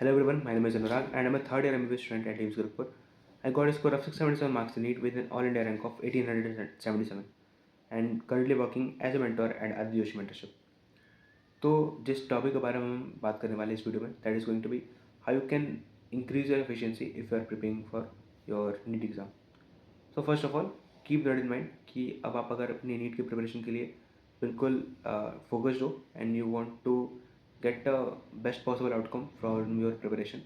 Hello everyone, my name is Anurag and I'm a third year MBA student at AIMS Gurukpur. I got a score of 677 marks in NEET with an all India rank of 1877 and currently working as a mentor at Adi Joshi Mentorship. तो जिस topic के बारे में हम बात करने वाले हैं इस वीडियो में, that is going to be how you can increase your efficiency if you are preparing for your NEET exam. So first of all keep that in mind कि अब आप अगर अपनी नीट की प्रिपरेशन के लिए बिल्कुल फोकस्ड हो and you want to get a best possible outcome from your preparation,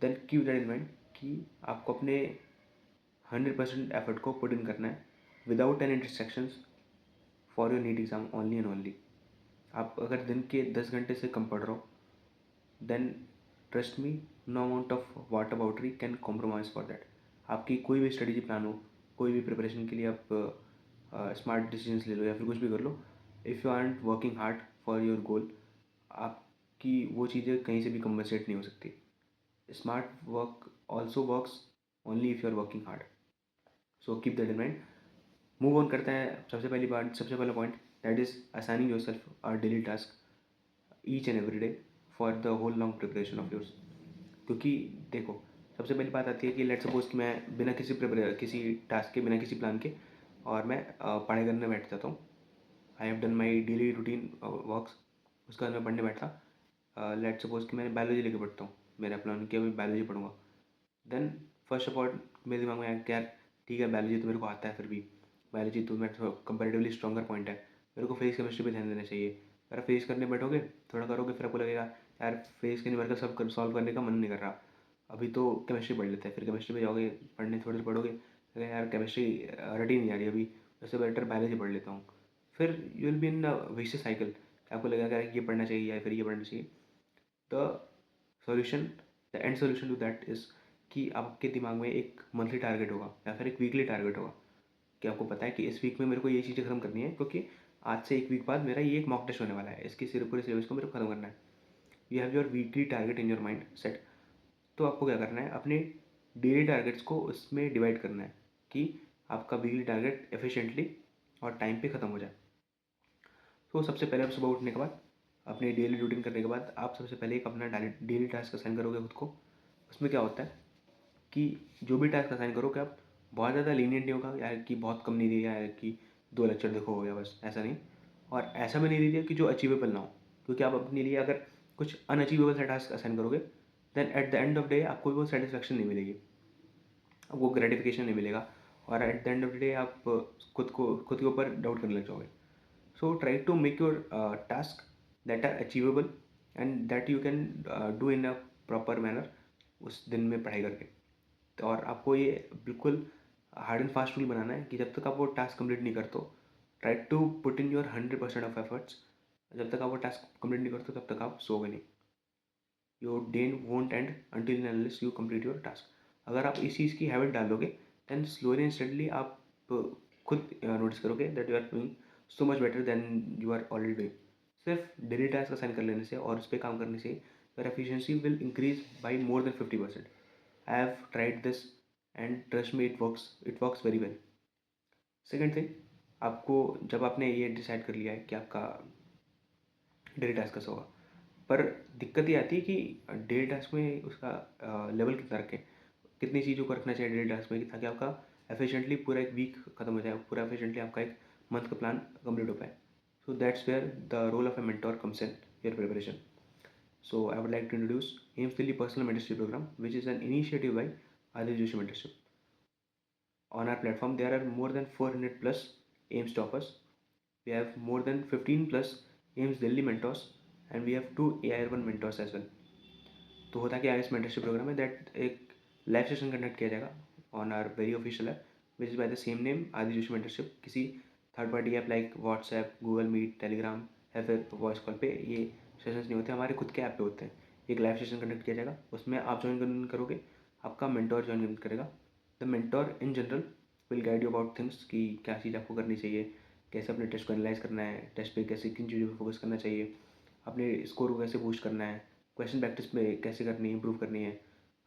then keep that in mind कि आपको अपने 100% एफर्ट को पुट इन करना है without any distractions for your NEET exam only and only. आप अगर दिन के 10 घंटे से कम पढ़ रहे हो, then trust me, no amount of whataboutery can compromise for that. आपकी कोई भी स्ट्रेटजी प्लान हो, कोई भी प्रिपरेशन के लिए आप स्मार्ट डिसीजंस ले लो या फिर कुछ भी कर लो, if you aren't working hard for your goal, आपकी वो चीज़ें कहीं से भी कंपनसेट नहीं हो सकती. Smart work also works only if you are working hard. So keep that in mind. Move on करते हैं. सबसे पहला point, that is assigning yourself our daily task each and every day for the whole long preparation of yours. क्योंकि देखो, सबसे पहली बात आती है कि लेट्स सपोज कि मैं बिना किसी टास्क के, बिना किसी प्लान के और मैं पढ़ाई करने बैठ जाता हूँ. I have done my daily routine works. उसके बाद मैं पढ़ने बैठा. लेट्स सपोज कि मैंने बायोलॉजी लेके पढ़ता हूँ. मेरा प्लान किया मैं बायोलॉजी पढ़ूंगा. देन फर्स्ट ऑफ ऑल मेरे दिमाग में आया कि यार ठीक है, बायोलॉजी तो मेरे को आता है, फिर भी बायोलॉजी तो मेरा कंपेरेटिवली स्ट्रॉन्गर पॉइंट है. मेरे को फिजिक्स केमिस्ट्री पे ध्यान देना चाहिए. अगर फिजिक्स करने बैठोगे, थोड़ा करोगे, फिर आपको लगेगा यार फिजिक्स के न्यूमेरिकल सब सॉल्व करने का मन नहीं कर रहा, अभी तो केमिस्ट्री पढ़ लेते हैं. फिर केमिस्ट्री पे जाओगे पढ़ने, थोड़ी देर पढ़ोगे, लगेगा यार केमिस्ट्री रट ही नहीं आ रही अभी, उससे बेटर बायोलॉजी पढ़ लेता हूँ. फिर you will be in vicious cycle. आपको लगेगा यार ये पढ़ना चाहिए या फिर ये पढ़ना चाहिए. The solution, the end solution to that is कि आपके दिमाग में एक मंथली टारगेट होगा या फिर एक वीकली टारगेट होगा कि आपको पता है कि इस वीक में मेरे को ये चीज़ें खत्म करनी है, क्योंकि आज से एक वीक बाद मेरा ये एक मॉक टेस्ट होने वाला है, इसकी सिर्फ पूरे सिलेबस को मेरे को खत्म करना है. You have your weekly target in your mind set. तो आपको क्या करना है, अपने डेली टारगेट्स को उसमें डिवाइड करना है कि आपका वीकली टारगेट एफिशिएंटली और टाइम पे ख़त्म हो जाए. तो सबसे पहले आप सुबह उठने के बाद, अपनी डेली रूटीन करने के बाद, आप सबसे पहले एक अपना डेली टास्क असाइन करोगे खुद को. उसमें क्या होता है कि जो भी टास्क असाइन करोगे आप, बहुत ज़्यादा लीनियंट नहीं होगा यार कि बहुत कम नहीं दिया है कि 2 लेक्चर देखो हो गया बस, ऐसा नहीं. और ऐसा भी नहीं दिया कि जो अचीवेबल ना हो, क्योंकि आप अपने लिए अगर कुछ अनअचीवेबल सा टास्क असाइन करोगे, then at the end of day आपको वो सेटिस्फेक्शन नहीं मिलेगी, आपको ग्रेटिफिकेशन नहीं मिलेगा, और eight the end of the day आप खुद के ऊपर डाउट करने लग जाओगे. So try to make your task that are achievable and that you can do in a proper manner उस दिन में पढ़ाई करके. तो और आपको ये बिल्कुल हार्ड एंड फास्ट रूल बनाना है कि जब तक आप वो टास्क कंप्लीट नहीं करते, try to put in your 100% of efforts. जब तक आप वो टास्क कंप्लीट नहीं करते तब तक आप सोओगे नहीं. Your day won't and until unless you complete your task. अगर आप इस चीज़ की हैबिट डालोगे, देन स्लोली एंड स्टडली आप खुद नोटिस करोगे that you are doing so much better than you are already doing. सिर्फ डेली टास्क असाइन कर लेने से और उस पर काम करने से your efficiency will increase by more than 50%. I have tried this and trust me, it works very well. Second thing, आपको जब आपने ये डिसाइड कर लिया है कि आपका डेली टास्क कैसा होगा, पर दिक्कत ये आती है कि डेली टास्क में उसका लेवल कितना रखें, कितनी चीज़ों को रखना चाहिए डेली टास्क में, ताकि आपका एफिशिएंटली पूरा एक वीक खत्म हो जाए, पूरा एफिशिएंटली आपका एक मंथ का प्लान कंप्लीट हो पाए. So that's where the role of a mentor comes in your preparation. So I would like to introduce AIIMS Delhi personal mentorship program, which is an initiative by Adi Joshi Mentorship. On our platform, there are more than 400 plus AIMS toppers. We have more than 15 plus AIMS Delhi mentors, and we have 2 AIR1 mentors as well. तो होता क्या है इस mentorship program में, that एक live session conduct किया जाएगा on our very official app which is by the same name Adi Joshi mentorship. किसी third party app like WhatsApp, Google Meet, Telegram या फिर वॉइस कॉल पे ये सेशंस नहीं होते, हमारे खुद के ऐप पे होते हैं. एक लाइव सेशन कंडक्ट किया जाएगा, उसमें आप ज्वाइन करोगे, आपका मेंटोर ज्वाइन करेगा. The mentor in general will guide you about things कि क्या चीज़ आपको करनी चाहिए, कैसे अपने टेस्ट को एनालाइज करना है, टेस्ट पे कैसे किन चीज़ों पर फोकस करना चाहिए, अपने स्कोर को कैसे बूस्ट करना है, क्वेश्चन प्रैक्टिस में कैसे करनी है, इंप्रूव करनी है,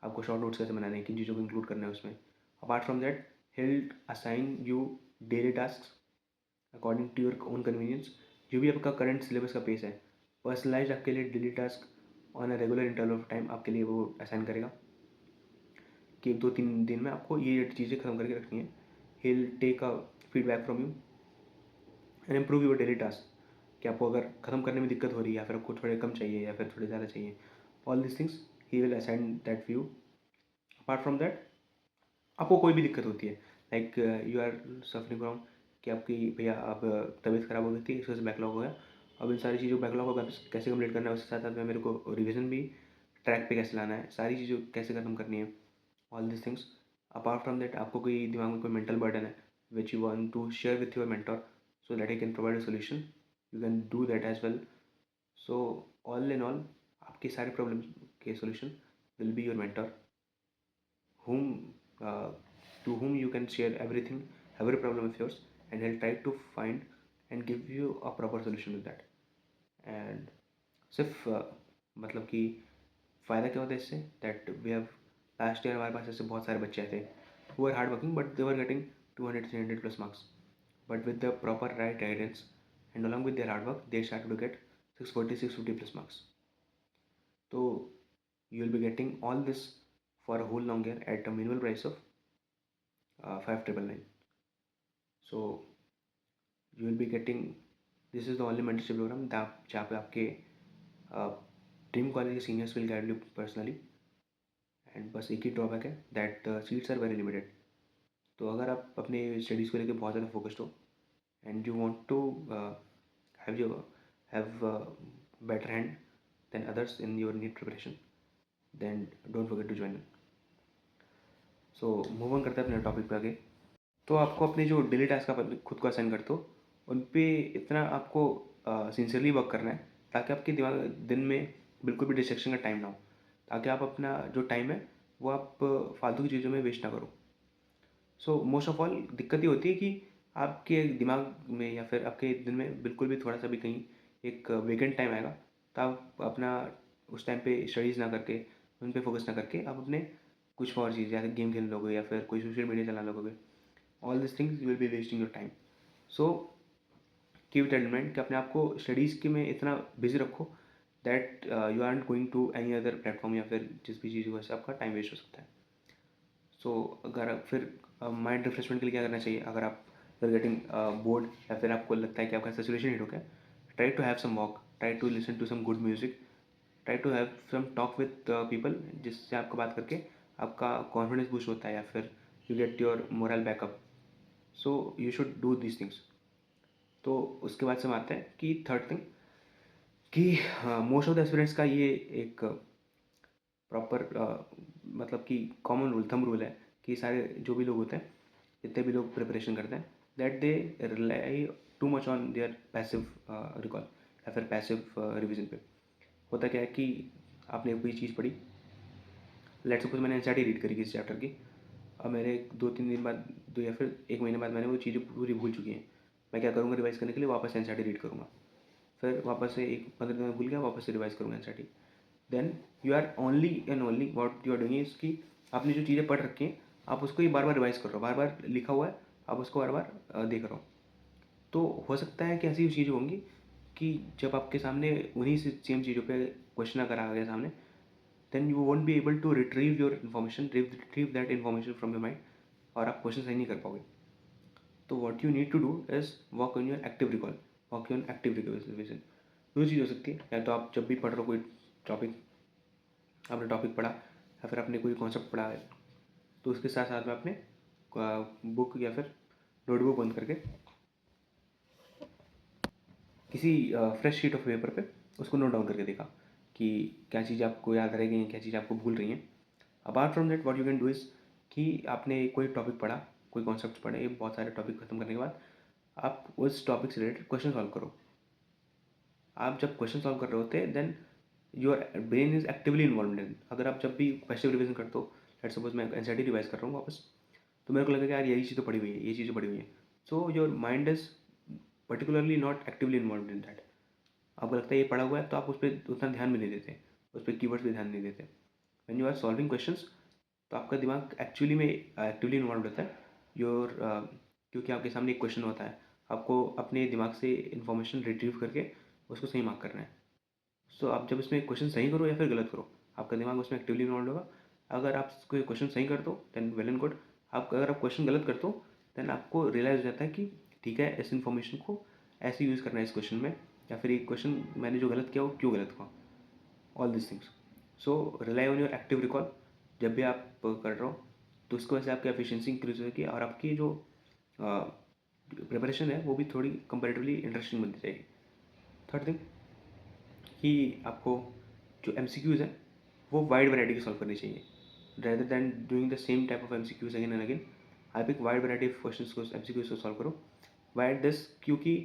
आपको शॉर्ट नोट्स कैसे बनाने हैं, किन चीज़ों को इंक्लूड करना है उसमें. Apart from that, he'll assign you daily tasks according to your own convenience. जो भी आपका करंट सिलेबस का पेस है, पर्सनलाइज आपके लिए daily task on a regular interval of time आपके लिए वो असाइन करेगा कि 2-3 दिन में आपको ये चीज़ें ख़त्म करके रखनी है. He will take a feedback from you and improve your daily task. कि आपको अगर ख़त्म करने में दिक्कत हो रही है या फिर आपको थोड़े कम चाहिए या फिर थोड़े ज़्यादा चाहिए, all this things he will assign that for you. Apart from that, आपको कोई भी दिक्कत होती है, like you are suffering from कि आपकी भैया आप तबीयत ख़राब हो गई थी, इस वजह से बैकलॉग हो गया. अब इन सारी चीज़ों बैकलॉग को कैसे कंप्लीट करना है, उसके साथ साथ में मेरे को रिवीजन भी ट्रैक पे कैसे लाना है, सारी चीज़ों कैसे ख़त्म करनी है, all this things. Apart from that, आपको कोई दिमाग में कोई मेंटल बर्डन है which you want to share with your mentor so that he can provide a solution, you can do that as well. So all in all, आपके सारे problem के solution will be your mentor, whom uh, to whom you can share everything, every problem of yours, and he'll try to find and give you a proper solution with that. And सिर्फ मतलब कि फ़ायदा क्या होता है इससे, that we have last year हमारे पास ऐसे बहुत सारे बच्चे थे who are hard working but they were getting 200-300 plus marks, but with the proper right guidance and along with their hard work they start to get 640-650 plus marks. तो you will be getting all this for a whole long year at a minimal price of 5,999. So you will be getting, this is the only mentorship program जहाँ पे आपके dream college के seniors will guide you personally. And बस एक ही drawback है that the seats are very limited. तो अगर आप अपने स्टडीज़ को लेकर बहुत ज़्यादा फोकस्ड हो and you want to have your have better hand than others in your NEET preparation, then don't forget to join. So move on करते हैं अपने टॉपिक पे आगे. तो आपको अपने जो डेली टास्क आप खुद को असाइन करते हो उन पे इतना आपको सिंसियरली वर्क करना है ताकि आपके दिमाग दिन में बिल्कुल भी डिस्ट्रैक्शन का टाइम ना हो, ताकि आप अपना जो टाइम है वो आप फालतू की चीज़ों में वेस्ट ना करो. सो मोस्ट ऑफ ऑल दिक्कत ये होती है कि आपके दिमाग में या फिर आपके दिन में बिल्कुल भी थोड़ा सा भी कहीं एक वेकेंट टाइम आएगा तो आप अपना उस टाइम पे स्टडीज़ ना करके उन पे फोकस ना करके आप अपने कुछ और चीज़ जैसे गेम खेलने लगोगे या फिर कोई सोशल मीडिया चलाने लगोगे. All this things you will be wasting your time. So keep it in mind कि अपने आप को स्टडीज़ के में इतना बिजी रखो that you are not going to any other platform या फिर जिस भी चीज़ की वजह से आपका टाइम वेस्ट हो सकता है. सो अगर आप फिर माइंड रिफ्रेशमेंट के लिए क्या करना चाहिए, अगर आप गेटिंग बोर्ड या फिर आपको लगता है कि आपका सैचुरेशन हिट हो गया, try to have some walk, try to listen to some good music, try to have some talk with people जिससे आपको बात करके आपका कॉन्फिडेंस बूस्ट होता है या फिर you get your moral backup. So you should do these things. तो उसके बाद से हम आते हैं कि थर्ड थिंग कि मोस्ट ऑफ द एस्पिरेंट्स का ये एक प्रॉपर मतलब कि कॉमन रूल, थंब रूल है कि सारे जो भी लोग होते हैं, जितने भी लोग प्रिपरेशन करते हैं, that they rely too much on their passive recall या फिर पैसिव रिविजन पे. होता क्या है कि आपने कोई चीज़ पढ़ी, लेट्स सपोज मैंने एनसीईआरटी रीड करी किसी चैप्टर की, अब मेरे 2-3 दिन बाद, दो या फिर एक महीने बाद मैंने वो चीज़ें पूरी भूल चुकी हैं. मैं क्या करूँगा, रिवाइज करने के लिए वापस एनसीईआरटी रीड करूँगा, फिर वापस से एक 15 दिन में भूल गया, वापस से रिवाइज करूँगा NCERT. Then you are only and only what you are doing is कि आपने जो चीज़ें पढ़ रखी हैं आप उसको ही बार बार रिवाइज कर रहे हो, बार बार लिखा हुआ है आप उसको बार बार देख रहे हो. तो हो सकता है कि ऐसी चीज़ें होंगी कि जब आपके सामने उन्हीं से सेम चीज़ों पे क्वेश्चन अगर आ गया सामने, then you won't be able to retrieve your information, retrieve that information from your mind, और आप क्वेश्चन सही नहीं कर पाओगे. तो what you need to do is work on your active recall, work on active revision. दो चीज़ हो सकती है, या तो आप जब भी पढ़ रहे हो कोई टॉपिक, आपने टॉपिक पढ़ा या फिर आपने कोई कॉन्सेप्ट पढ़ा है, तो उसके साथ साथ में आपने बुक या फिर नोटबुक बंद करके किसी फ्रेश शीट ऑफ पेपर पे उसको नोट डाउन करके देखा कि क्या चीज़ आपको याद रह गई हैं, क्या चीज़ आपको भूल रही हैं. Apart from that what you can do is कि आपने कोई टॉपिक पढ़ा, कोई कॉन्सेप्ट पढ़े, बहुत सारे टॉपिक खत्म करने के बाद आप उस टॉपिक से रिलेटेड क्वेश्चन सॉल्व करो. आप जब क्वेश्चन सॉल्व कर रहे होते हैं then your brain is actively involve in. अगर आप जब भी पैसिव रिविजन करते हो, लेट्स सपोज मैं एनसीईआरटी रिवाइज कर रहा हूँ वापस, तो मेरे को लगेगा यार यही चीज़ तो पढ़ी हुई है, ये चीज़ तो पढ़ी हुई है. So your mind is particularly not actively involve in that. आपको लगता है ये पढ़ा हुआ है तो आप उस पर उतना ध्यान भी नहीं देते, उस पर कीवर्ड्स भी ध्यान नहीं देते. When you are solving questions तो आपका दिमाग एक्चुअली में एक्टिवली इन्वॉल्व रहता है. योर क्योंकि आपके सामने एक क्वेश्चन होता है, आपको अपने दिमाग से इन्फॉर्मेशन रिट्रीव करके उसको सही मार्क करना है. सो आप जब इसमें क्वेश्चन सही करो या फिर गलत करो, आपका दिमाग उसमें एक्टिवली इन्वॉल्व होगा। अगर आप कोई क्वेश्चन सही कर दो देन वेल एंड गुड। आप अगर आप क्वेश्चन गलत कर दो देन आपको रियलाइज़ हो जाता है कि ठीक है, इस इन्फॉर्मेशन को ऐसे यूज़ करना है इस क्वेश्चन में, या फिर एक क्वेश्चन मैंने जो गलत किया वो क्यों गलत हुआ, all this things. So rely on your active recall जब भी आप कर रहे हो, तो उसकी वजह से आपकी एफिशिएंसी इंक्रीज होगी और आपकी जो प्रिपरेशन है वो भी थोड़ी कंपेरेटिवली इंटरेस्टिंग बनती जाएगी। थर्ड थिंग कि आपको जो एम हैं वो वाइड वैरायटी की सॉल्व करनी चाहिए, rather than doing the same type of M again and again. आप एक वाइड वैरायटी ऑफ क्वेश्चन को एम को सॉल्व करो। वाइड दिस क्योंकि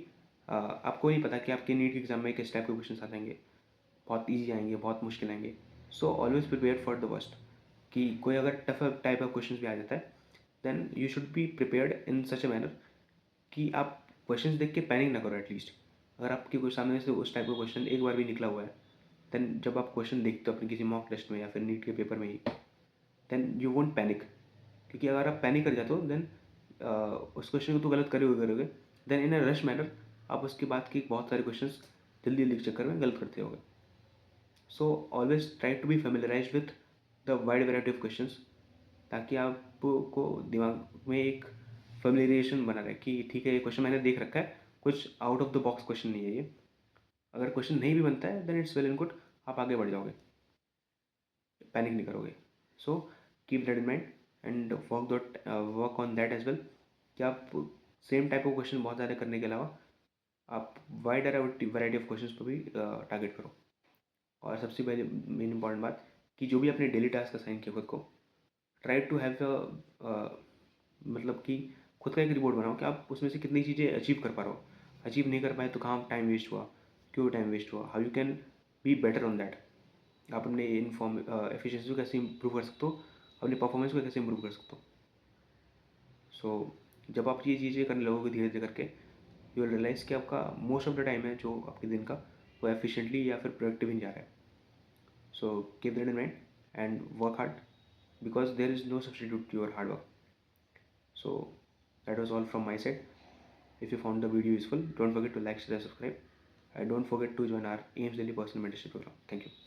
आपको नहीं पता कि आपके नीट के एग्जाम में किस टाइप के क्वेश्चन आ जाएंगे, बहुत ईजी आएंगे, बहुत मुश्किल आएंगे। So always prepare for the worst, कि कोई अगर टफ टाइप ऑफ क्वेश्चन भी आ जाता है then you should be prepared in such a manner कि आप क्वेश्चन देख के पैनिक ना करो एटलीस्ट। अगर आपके कोई सामने से उस टाइप का क्वेश्चन एक बार भी निकला हुआ है देन जब आप क्वेश्चन देखते हो अपने किसी मॉक टेस्ट में या फिर नीट के पेपर में ही, देन यू वोंट पैनिक। क्योंकि अगर आप पैनिक कर जाते हो देन उस क्वेश्चन को तो गलत करोगे then in a rush manner आप उसके बाद के बहुत सारे क्वेश्चन जल्दी जल्दी के चक्कर में गलत करते होगे। So always try to be familiarize with the wide variety of questions, ताकि आपको दिमाग में एक फेमिलियरेशन बना रहे कि ठीक है ये क्वेश्चन मैंने देख रखा है, कुछ out of the box question नहीं है ये। अगर क्वेश्चन नहीं भी बनता है then it's well and good, आप आगे बढ़ जाओगे, पैनिक नहीं करोगे। So keep that in mind and work on that as well, कि आप सेम टाइप ऑफ क्वेश्चन बहुत ज़्यादा करने के अलावा आप वाइड वैरायटी ऑफ क्वेश्चन पर भी टारगेट करो। और सबसे पहले मेन इंपॉर्टेंट बात कि जो भी अपने डेली टास्क असाइन किया खुद को, ट्राई टू हैव मतलब कि खुद का एक रिपोर्ट बनाओ कि आप उसमें से कितनी चीज़ें अचीव कर पा रहे हो। अचीव नहीं कर पाए तो कहाँ टाइम वेस्ट हुआ, क्यों टाइम वेस्ट हुआ, how you can be better on that. आप अपने इन्फॉर्म एफिशिएंसी को कैसे इंप्रूव कर सकते हो, अपने परफॉर्मेंस को कैसे इंप्रूव कर सकते हो। सो जब आप ये चीज़ें करने लगोगे धीरे धीरे करके, यू विल रियलाइज़ कि आपका मोस्ट ऑफ द टाइम है जो आपके दिन का वो एफिशिएंटली या फिर प्रोडक्टिव ही जा रहा है। सो keep that in mind and work hard, because there is no substitute to your hard work. So that was all from my side. If you found the video useful, don't forget to like, share, subscribe, and don't forget to join our AIMS Daily Personal Mentorship program. Thank you.